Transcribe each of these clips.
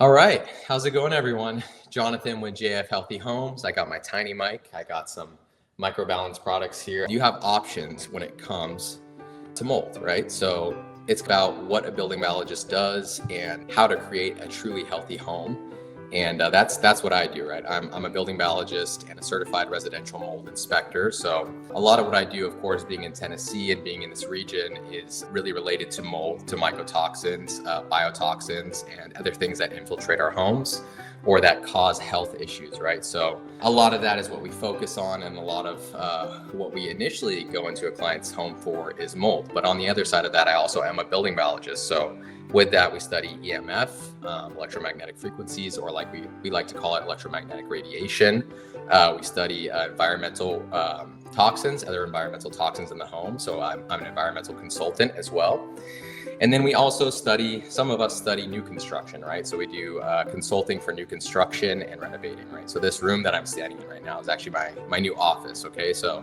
All right, how's it going, everyone? Jonathan with JF Healthy Homes. I got my tiny mic. I got some microbalance products here. You have options when it comes to mold, right? So it's about what a building biologist does and how to create a truly healthy home. And that's what I do, right? I'm a building biologist and a certified residential mold inspector. So a lot of what I do, of course, being in Tennessee and being in this region is really related to mold, to mycotoxins, biotoxins, and other things that infiltrate our homes or that cause health issues, right? So a lot of that is what we focus on, and a lot of what we initially go into a client's home for is mold. But on the other side of that, I also am a building biologist. So with that, we study EMF, electromagnetic frequencies, or like we like to call it electromagnetic radiation. We study environmental toxins, other environmental toxins in the home. So I'm an environmental consultant as well. And then we also some of us study new construction, right? So we do consulting for new construction and renovating, right? So this room that I'm standing in right now is actually my new office, okay? So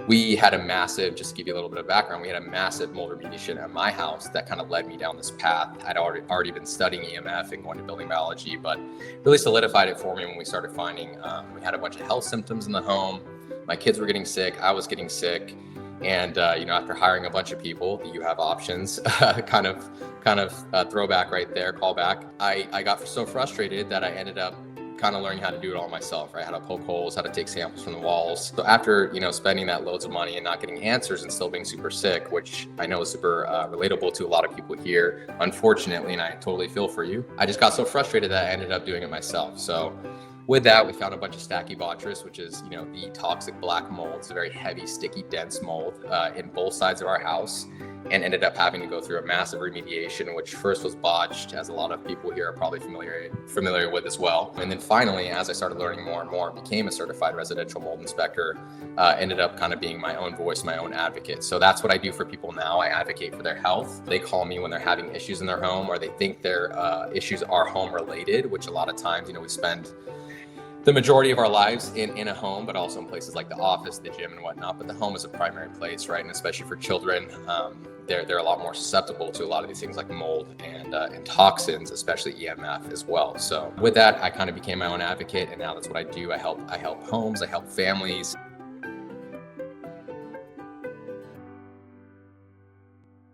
we had a massive, just to give you a little bit of background, we had a massive mold remediation at my house that kind of led me down this path. I'd already been studying EMF and going to building biology, but really solidified it for me when we started finding, we had a bunch of health symptoms in the home. My kids were getting sick, I was getting sick. And, after hiring a bunch of people, you have options, kind of throwback right there, callback. I got so frustrated that I ended up kind of learning how to do it all myself, right? How to poke holes, how to take samples from the walls. So after, spending that loads of money and not getting answers and still being super sick, which I know is super relatable to a lot of people here, unfortunately, and I totally feel for you. I just got so frustrated that I ended up doing it myself. So with that, we found a bunch of Stachybotrys, which is, the toxic black mold. It's a very heavy, sticky, dense mold in both sides of our house, and ended up having to go through a massive remediation, which first was botched, as a lot of people here are probably familiar with as well. And then finally, as I started learning more and more, became a certified residential mold inspector, ended up kind of being my own voice, my own advocate. So that's what I do for people now. I advocate for their health. They call me when they're having issues in their home, or they think their issues are home related, which a lot of times, we spend the majority of our lives in a home, but also in places like the office, the gym, and whatnot. But the home is a primary place, right? And especially for children, they're a lot more susceptible to a lot of these things like mold and toxins, especially EMF as well. So with that, I kind of became my own advocate, and now that's what I do. I help homes, I help families